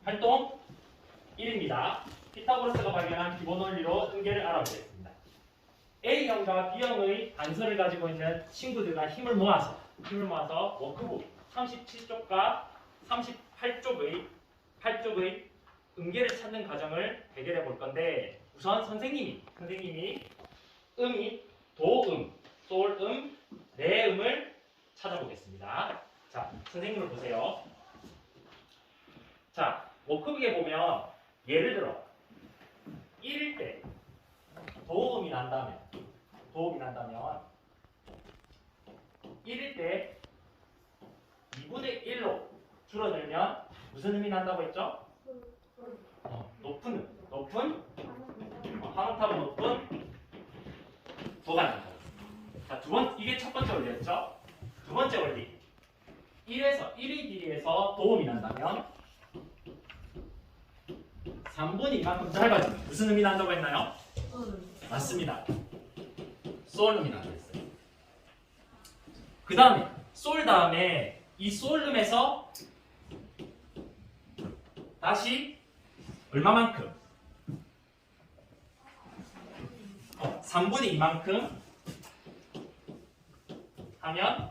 활동 1입니다. 피타고라스가 발견한 기본 원리로 응계를 알아보겠습니다. A형과 B형의 단서를 가지고 있는 친구들과 힘을 모아서 워크북 37쪽과 38쪽의 응계를 찾는 과정을 해결해 볼 건데, 우선 선생님이 음이 도음, 솔음, 레음을 찾아보겠습니다. 자, 선생님을 보세요. 자, 워크북에 보면 예를 들어 1일 때 도음이 난다면 1일 때 2분의 1로 줄어들면 무슨 음이 난다고 했죠? 높은 한 옥타브 높은 도가 난다. 자, 이게 첫 번째 원리였죠? 두 번째 원리. 1의 길이에서 도음이 난다면 3분의 2만큼 짧아지면 무슨 음이 난다고 했나요? 맞습니다. 솔음이 난다고 했어요. 그 다음에 솔 다음에 이 솔음에서 다시 얼마만큼? 3분의 2만큼 하면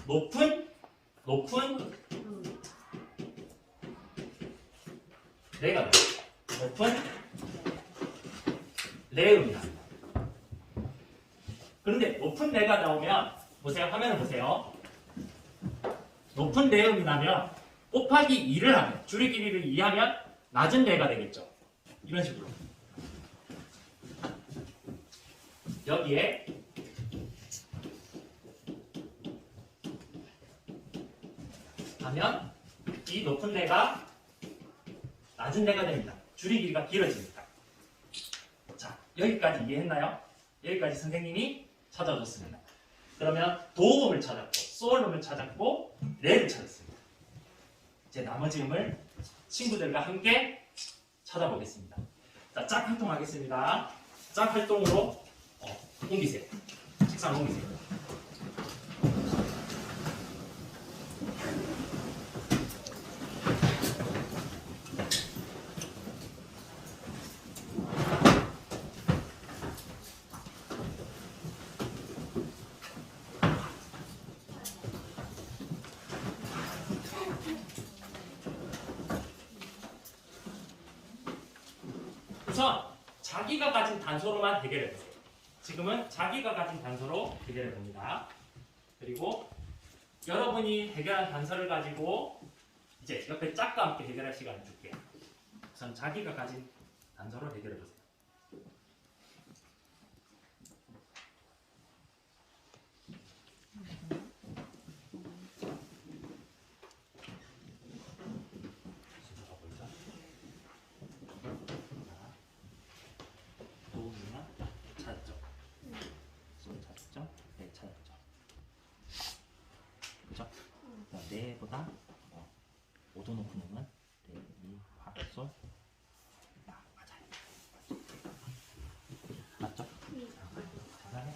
높은 레가 돼요. 높은 레음이 나옵니다. 그런데 높은 레가 나오면 보세요. 화면을 보세요. 높은 레음이 나면 곱하기 2를 하면 줄의 길이를 2하면 낮은 레가 되겠죠. 이런 식으로. 여기에 하면 이 높은 레가 낮은 레가 됩니다. 줄의 길이가 길어지니까. 자, 여기까지 이해했나요? 여기까지 선생님이 찾아줬습니다. 그러면 도음을 찾았고, 솔음을 찾았고, 레를 찾았습니다. 이제 나머지 음을 친구들과 함께 찾아보겠습니다. 자, 짝 활동하겠습니다. 짝 활동으로 옮기세요. 책상 옮기세요. 우선 자기가 가진 단서로만 해결해 보세요. 지금은 자기가 가진 단서로 해결해 봅니다. 그리고 여러분이 해결한 단서를 가지고 이제 옆에 짝과 함께 해결할 시간을 줄게요. 우선 자기가 가진 단서로 해결해 보세요. 레보다 5도 높은 음은 레, 미, 파, 솔, 라. 맞아요. 맞죠? 잘하네.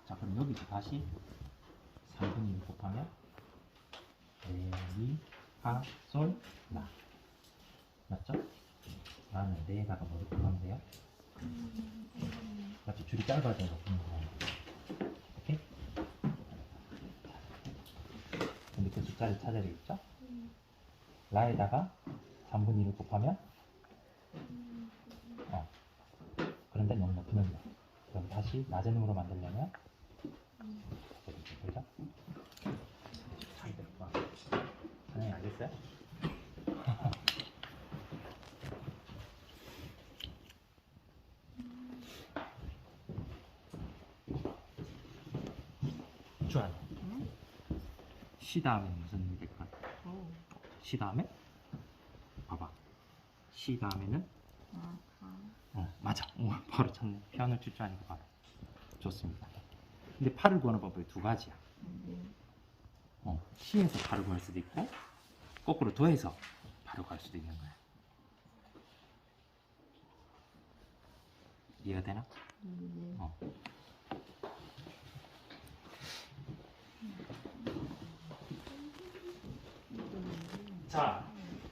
자, 그럼 여기서 다시 3분의 1 곱하면 레, 미, 파, 솔, 라. 맞죠? 나는 레에다가 뭐를 곱하면 돼요? 맞죠? 줄이 짧아져서 곱는 거예요. 오케이? 근데 그 숫자를 찾아야 되겠죠? 라에다가 3분의 1을 곱하면 그런데 너무 높은 음이야. 그럼 다시 낮은 음으로 만들려면 그죠? 잘 됐구나. 선생님 알겠어요? 좋아요. 시 다음에 무슨 시 다음에 봐봐. 시 다음에는 맞아. 바로 찾네. 피아노 칠 줄 아니까 바로. 좋습니다. 근데 파를 구하는 방법이 두 가지야. 시에서 파를 구할 수도 있고 거꾸로 도에서 파를 구할 수도 있는 거야. 이해가 되나? 자,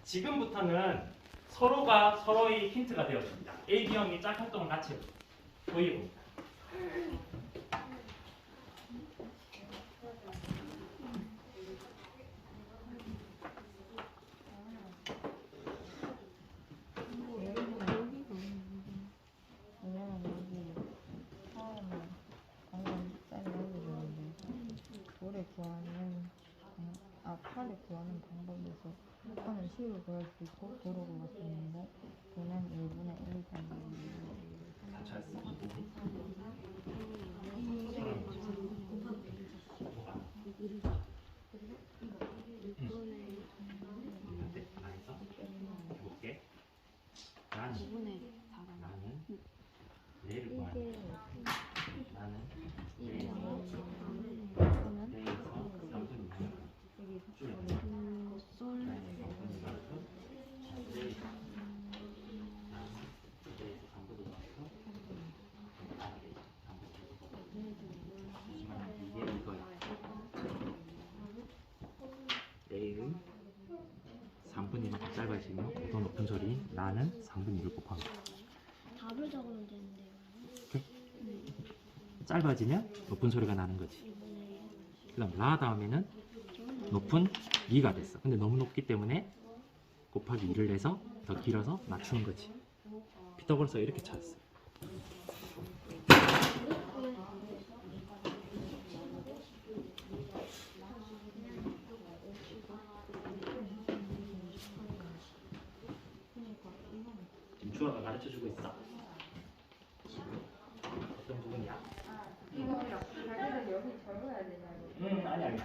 지금부터는 서로가 서로의 힌트가 되어줍니다. A, B형이 짝활동을 같이 보여봅니다. 파를 구하는 방법에서 파는 시를 구할 수 있고 도로 구할 수 있는데 도는 1분의 1 다 찾았어? 해볼게. 나는 얘를 구하는 나는 얘에서 3분의 3분의 2만큼 짧아지면 더 높은 소리 나는 3분의 2를 곱하는 거야. 답을 적으면 되는데요. 오케이? 짧아지면 높은 소리가 나는 거지. 그 다음 라 다음에는 높은 미가 됐어. 근데 너무 높기 때문에 곱하기 2를 내서 더 길어서 낮추는 거지. 피타고라스가 이렇게 찾았어. 지금 주아가 가르쳐주고 있어. 어떤 부분이야? 이거 자기를 여기 적어야 되나요? 아니.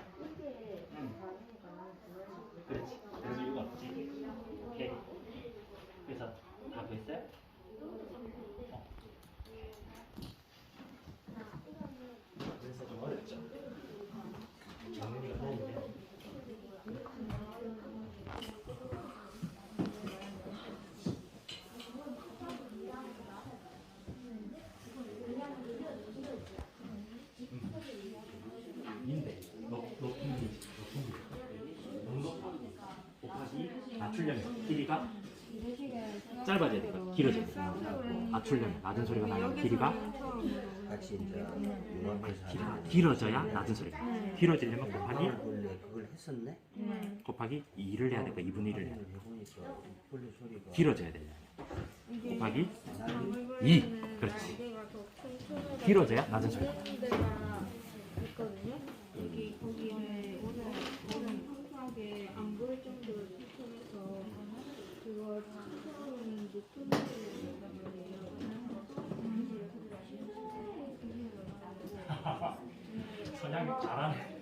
그렇지. 그래서 이유가 없지. 오케이. 그래서 다 됐어요? 그래서 좀 어렵죠. 정리가 되는데. 낮추려면 길이가 짧아져야 되고 길어져야 돼. 낮추려면 낮은 소리가 나면 길이가 길어져야 낮은 소리가 나. 길어지려면 곱하기 그걸 했었네. 곱하기 2를 해야 되고 2분의 1을 해야 돼. 길어져야 되려면 곱하기 2. 그렇지. 길어져야 낮은 소리가 나. 있거든요. 여기 거기를 오늘 평소하게 안 보일 정도로 추천해서 그걸 추천하는 노트북을 선양이 잘하네.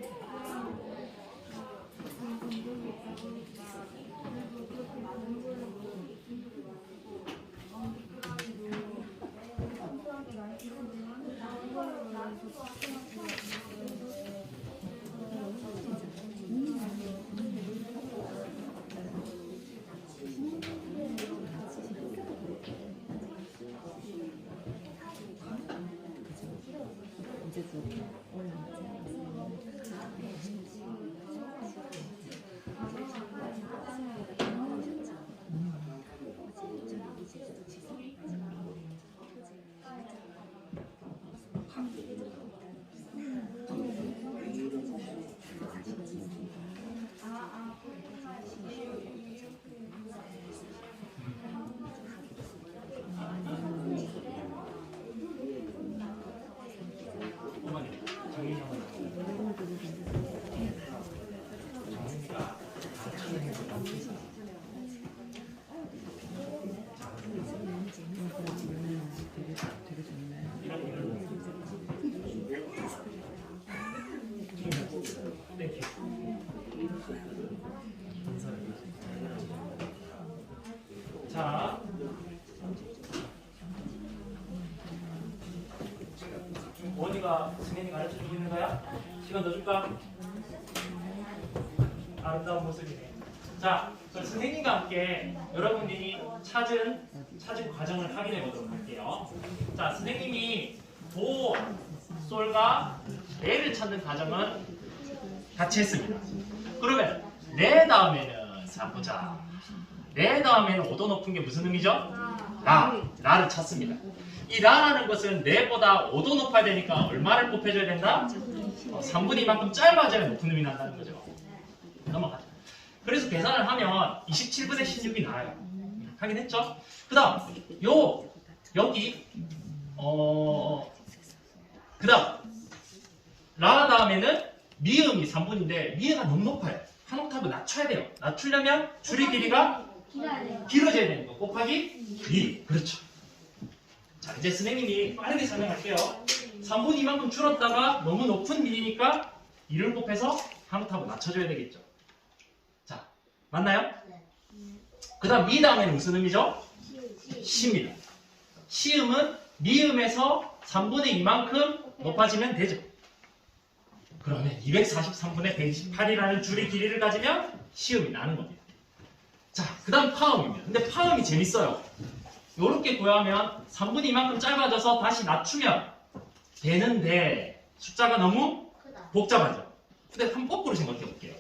여러분이가 승현이 가르쳐주고 있는 거야? 시간 더 줄까? 아름다운 모습이네. 자, 그럼 선생님과 함께 여러분들이 찾은 과정을 확인해 보도록 할게요. 자, 선생님이 도, 솔과 레를 찾는 과정은 같이 했습니다. 그러면 레 다음에는 자 보자. 레 다음에는 오도 높은 게 무슨 의미죠? 라를 찾습니다. 이 라라는 것은 레보다 5도 높아야 되니까 얼마를 곱해줘야 된다? 3분의 2만큼 짧아져야 높은 음이 난다는 거죠. 넘어가죠. 그래서 계산을 하면 27분의 16이 나와요. 확인했죠? 그 다음 여기 그 다음 라 다음에는 미음이 3분인데 미음가 너무 높아요. 한 옥타브 낮춰야 돼요. 낮추려면 줄이 길이가 길어져야 되는 거 곱하기 2. 그렇죠. 자, 이제 선생님이 빠르게 설명할게요. 3분의 2만큼 줄었다가 너무 높은 미니까 2를 곱해서 한 옥타브 낮춰줘야 되겠죠. 자, 맞나요? 그 다음 미 다음에는 무슨 음이죠? 시입니다. 시음은 미음에서 3분의 2만큼 높아지면 되죠. 그러면 243분의 128이라는 줄의 길이를 가지면 시음이 나는 겁니다. 자, 그 다음 파음입니다. 근데 파음이 재밌어요. 이렇게 구하면 3분의 2만큼 짧아져서 다시 낮추면 되는데 숫자가 너무 복잡하죠. 근데 한번 거꾸로 생각해 볼게요.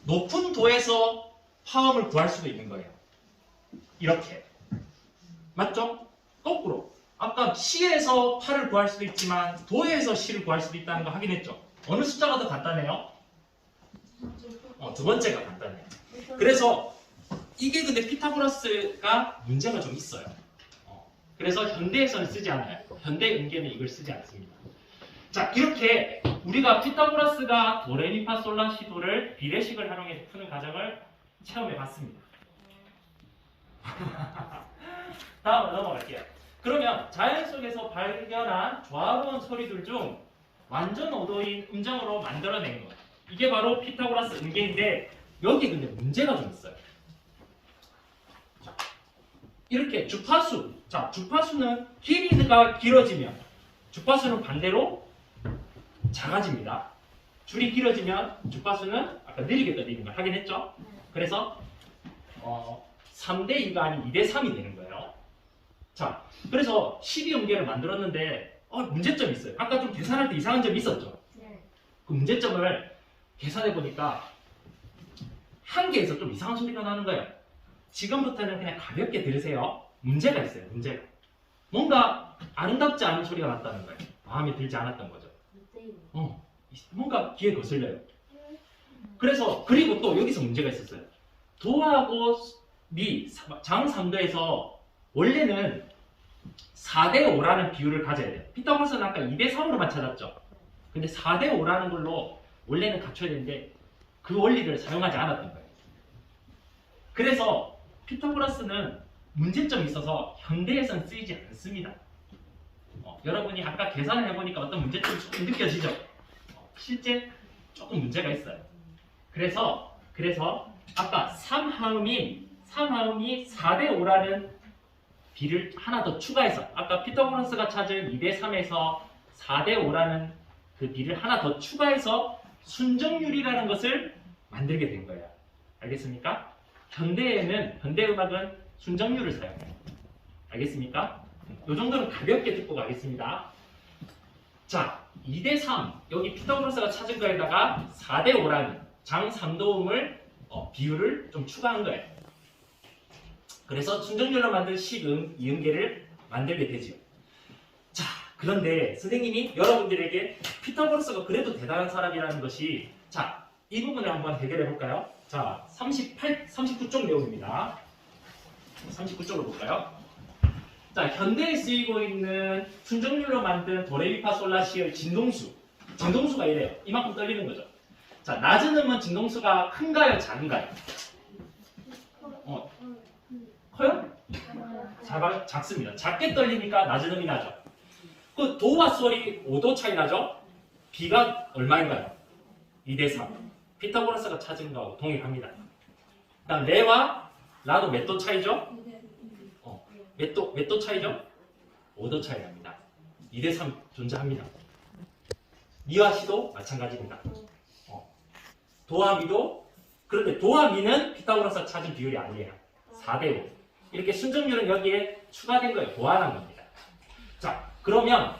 높은 도에서 파음을 구할 수도 있는 거예요. 이렇게. 맞죠? 거꾸로. 아까 시에서 파를 구할 수도 있지만 도에서 시를 구할 수도 있다는 거 확인했죠? 어느 숫자가 더 간단해요? 두 번째가 간단해요. 그래서 이게 근데 피타고라스가 문제가 좀 있어요. 그래서 현대에서는 쓰지 않아요. 현대 음계는 이걸 쓰지 않습니다. 자, 이렇게 우리가 피타고라스가 도레미파솔라시도를 비례식을 활용해서 푸는 과정을 체험해 봤습니다. 다음으로 넘어갈게요. 그러면 자연 속에서 발견한 조화로운 소리들 중 완전 오도인 음정으로 만들어낸 것. 이게 바로 피타고라스 음계인데 여기 근데 문제가 좀 있어요. 이렇게 주파수. 자, 주파수는 길이가 길어지면 주파수는 반대로 작아집니다. 줄이 길어지면 주파수는 아까 느리게 떨리는 걸 확인했죠? 그래서 3대 2가 아닌 2대 3이 되는 거예요. 자, 그래서 12음계를 만들었는데 문제점이 있어요. 아까 좀 계산할 때 이상한 점이 있었죠? 그 문제점을 계산해 보니까 한 개에서 좀 이상한 소리가 나는 거예요. 지금부터는 그냥 가볍게 들으세요. 문제가 있어요. 문제가. 뭔가 아름답지 않은 소리가 났다는 거예요. 마음에 들지 않았던 거죠. 뭔가 귀에 거슬려요. 그래서 그리고 또 여기서 문제가 있었어요. 도하고 미, 장 3도에서 원래는 4대 5라는 비율을 가져야 돼요. 피타고라스는 아까 2대 3으로만 찾았죠. 근데 4대 5라는 걸로 원래는 갖춰야 되는데 그 원리를 사용하지 않았던 거예요. 그래서 피타고라스는 문제점이 있어서 현대에서는 쓰이지 않습니다. 여러분이 아까 계산을 해보니까 어떤 문제점이 조금 느껴지죠? 실제 조금 문제가 있어요. 그래서 아까 3하음이 4대 5라는 비를 하나 더 추가해서 아까 피타고라스가 찾은 2대 3에서 4대 5라는 그 비를 하나 더 추가해서 순정률이라는 것을 만들게 된 거예요. 알겠습니까? 현대 음악은 순정률을 사용해요. 알겠습니까? 이 정도는 가볍게 듣고 가겠습니다. 자, 2대 3 여기 피타고라스가 찾은 거에다가 4대 5라는 장 3도음을 비율을 좀 추가한 거예요. 그래서 순정률로 만든 이음계를 만들게 되죠. 자, 그런데 선생님이 여러분들에게 피타고라스가 그래도 대단한 사람이라는 것이 자, 이 부분을 한번 해결해 볼까요? 자, 39쪽 내용입니다. 39쪽을 볼까요? 자, 현대에 쓰이고 있는 순정률로 만든 도레미파솔라시의 진동수가 이래요. 이만큼 떨리는 거죠. 자, 낮은 음은 진동수가 큰가요? 작은가요? 커요? 작습니다. 작게 떨리니까 낮은 음이 나죠. 그 도와 솔이 5도 차이 나죠? 비가 얼마인가요? 2대 3. 피타고라스가 찾은 거하고 동일합니다. 그다음 레와 라도 몇 도 차이죠? 몇 도 차이죠? 5도 차이 납니다. 2대 3 존재합니다. 미와 시도 마찬가지입니다. 도와 미도, 그런데 도와 미는 피타고라스가 찾은 비율이 아니에요. 4대 5. 이렇게 순정률은 여기에 추가된 거예요. 보완한 겁니다. 자, 그러면